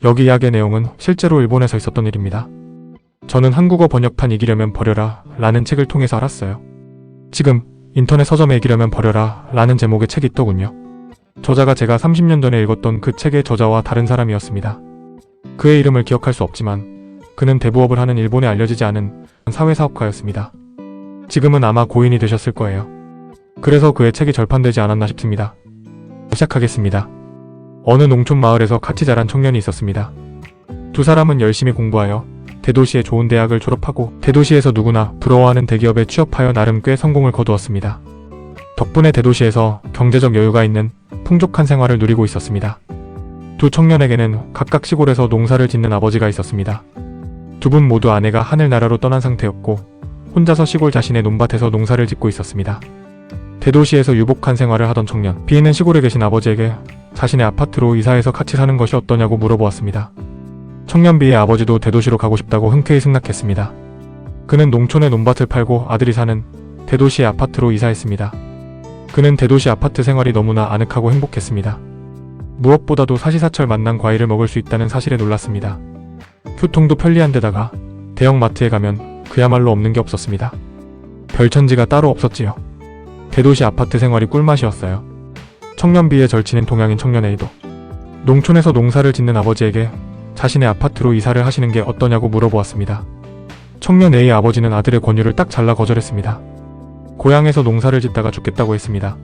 여기 이야기의 내용은 실제로 일본에서 있었던 일입니다. 저는 한국어 번역판 이기려면 버려라 라는 책을 통해서 알았어요. 지금 인터넷 서점에 이기려면 버려라 라는 제목의 책이 있더군요. 저자가 제가 30년 전에 읽었던 그 책의 저자와 다른 사람이었습니다. 그의 이름을 기억할 수 없지만 그는 대부업을 하는 일본에 알려지지 않은 사회사업가였습니다. 지금은 아마 고인이 되셨을 거예요. 그래서 그의 책이 절판되지 않았나 싶습니다. 시작하겠습니다. 어느 농촌 마을에서 같이 자란 청년이 있었습니다. 두 사람은 열심히 공부하여 대도시의 좋은 대학을 졸업하고 대도시에서 누구나 부러워하는 대기업에 취업하여 나름 꽤 성공을 거두었습니다. 덕분에 대도시에서 경제적 여유가 있는 풍족한 생활을 누리고 있었습니다. 두 청년에게는 각각 시골에서 농사를 짓는 아버지가 있었습니다. 두 분 모두 아내가 하늘나라로 떠난 상태였고 혼자서 시골 자신의 논밭에서 농사를 짓고 있었습니다. 대도시에서 유복한 생활을 하던 청년 B는 시골에 계신 아버지에게 자신의 아파트로 이사해서 같이 사는 것이 어떠냐고 물어보았습니다. 청년 B의 아버지도 대도시로 가고 싶다고 흔쾌히 승낙했습니다. 그는 농촌의 논밭을 팔고 아들이 사는 대도시의 아파트로 이사했습니다. 그는 대도시 아파트 생활이 너무나 아늑하고 행복했습니다. 무엇보다도 사시사철 맛난 과일을 먹을 수 있다는 사실에 놀랐습니다. 교통도 편리한 데다가 대형 마트에 가면 그야말로 없는 게 없었습니다. 별천지가 따로 없었지요. 대도시 아파트 생활이 꿀맛이었어요. 청년 B의 절친인 동양인 청년 A도 농촌에서 농사를 짓는 아버지에게 자신의 아파트로 이사를 하시는 게 어떠냐고 물어보았습니다. 청년 A의 아버지는 아들의 권유를 딱 잘라 거절했습니다. 고향에서 농사를 짓다가 죽겠다고 했습니다.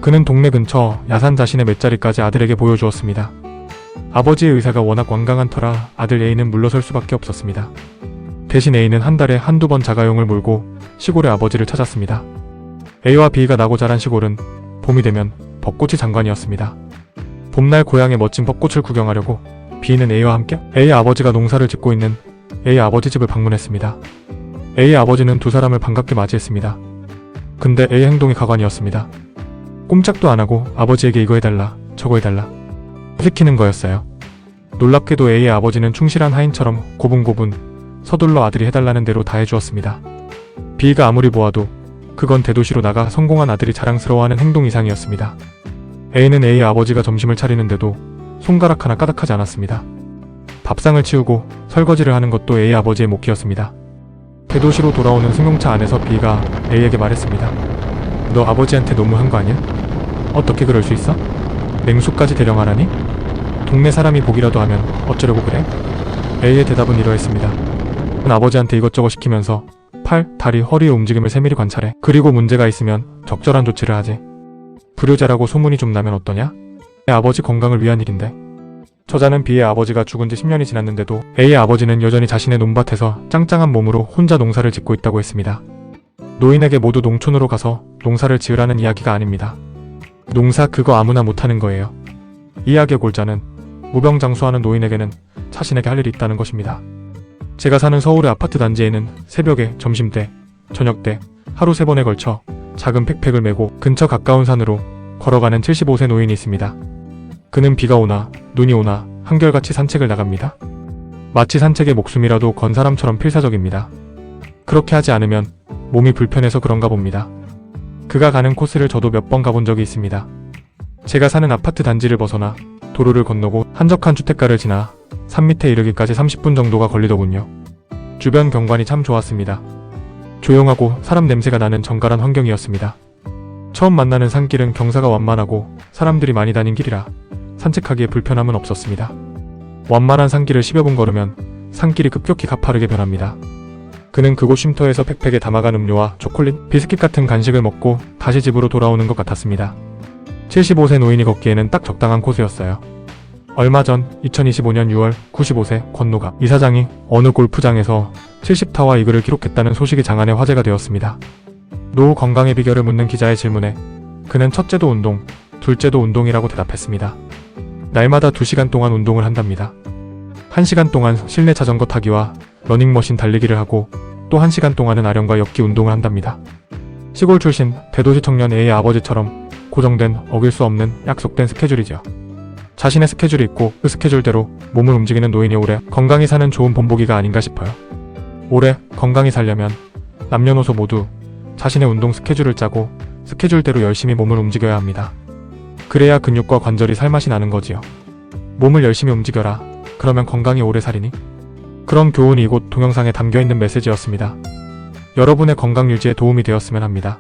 그는 동네 근처 야산 자신의 맷자리까지 아들에게 보여주었습니다. 아버지의 의사가 워낙 완강한 터라 아들 A는 물러설 수밖에 없었습니다. 대신 A는 한 달에 한두 번 자가용을 몰고 시골의 아버지를 찾았습니다. A와 B가 나고 자란 시골은 봄이 되면 벚꽃이 장관이었습니다. 봄날 고향의 멋진 벚꽃을 구경하려고 B는 A와 함께 A의 아버지가 농사를 짓고 있는 A의 아버지 집을 방문했습니다. A의 아버지는 두 사람을 반갑게 맞이했습니다. 근데 A의 행동이 가관이었습니다. 꼼짝도 안 하고 아버지에게 이거 해달라 저거 해달라 시키는 거였어요. 놀랍게도 A의 아버지는 충실한 하인처럼 고분고분 서둘러 아들이 해달라는 대로 다 해주었습니다. B가 아무리 보아도 그건 대도시로 나가 성공한 아들이 자랑스러워하는 행동 이상이었습니다. A는 A의 아버지가 점심을 차리는데도 손가락 하나 까닥하지 않았습니다. 밥상을 치우고 설거지를 하는 것도 A의 아버지의 몫이었습니다. 대도시로 돌아오는 승용차 안에서 B가 A에게 말했습니다. 너 아버지한테 너무한 거 아니야? 어떻게 그럴 수 있어? 냉수까지 대령하라니? 동네 사람이 보기라도 하면 어쩌려고 그래? A의 대답은 이러했습니다. 아버지한테 이것저것 시키면서 팔, 다리, 허리의 움직임을 세밀히 관찰해. 그리고 문제가 있으면 적절한 조치를 하지. 불효자라고 소문이 좀 나면 어떠냐? 내 아버지 건강을 위한 일인데. 저자는 B의 아버지가 죽은 지 10년이 지났는데도 A의 아버지는 여전히 자신의 논밭에서 짱짱한 몸으로 혼자 농사를 짓고 있다고 했습니다. 노인에게 모두 농촌으로 가서 농사를 지으라는 이야기가 아닙니다. 농사 그거 아무나 못하는 거예요. 이 이야기의 골자는 무병장수하는 노인에게는 자신에게 할 일이 있다는 것입니다. 제가 사는 서울의 아파트 단지에는 새벽에, 점심때, 저녁때 하루 3번에 걸쳐 작은 백팩을 메고 근처 가까운 산으로 걸어가는 75세 노인이 있습니다. 그는 비가 오나 눈이 오나 한결같이 산책을 나갑니다. 마치 산책의 목숨이라도 건 사람처럼 필사적입니다. 그렇게 하지 않으면 몸이 불편해서 그런가 봅니다. 그가 가는 코스를 저도 몇 번 가본 적이 있습니다. 제가 사는 아파트 단지를 벗어나 도로를 건너고 한적한 주택가를 지나 산 밑에 이르기까지 30분 정도가 걸리더군요. 주변 경관이 참 좋았습니다. 조용하고 사람 냄새가 나는 정갈한 환경이었습니다. 처음 만나는 산길은 경사가 완만하고 사람들이 많이 다닌 길이라 산책하기에 불편함은 없었습니다. 완만한 산길을 10여 분 걸으면 산길이 급격히 가파르게 변합니다. 그는 그곳 쉼터에서 백팩에 담아간 음료와 초콜릿, 비스킷 같은 간식을 먹고 다시 집으로 돌아오는 것 같았습니다. 75세 노인이 걷기에는 딱 적당한 코스였어요. 얼마 전 2025년 6월 95세 권노가 이사장이 어느 골프장에서 70타와 이글을 기록했다는 소식이 장안의 화제가 되었습니다. 노후 건강의 비결을 묻는 기자의 질문에 그는 첫째도 운동, 둘째도 운동이라고 대답했습니다. 날마다 2시간 동안 운동을 한답니다. 1시간 동안 실내 자전거 타기와 러닝머신 달리기를 하고 또 1시간 동안은 아령과 엮기 운동을 한답니다. 시골 출신 대도시 청년 A의 아버지처럼 고정된 어길 수 없는 약속된 스케줄이죠. 자신의 스케줄이 있고 그 스케줄대로 몸을 움직이는 노인이 오래 건강히 사는 좋은 본보기가 아닌가 싶어요. 오래 건강히 살려면 남녀노소 모두 자신의 운동 스케줄을 짜고 스케줄대로 열심히 몸을 움직여야 합니다. 그래야 근육과 관절이 살맛이 나는 거지요. 몸을 열심히 움직여라. 그러면 건강히 오래 살이니? 그런 교훈이 이곳 동영상에 담겨있는 메시지였습니다. 여러분의 건강 유지에 도움이 되었으면 합니다.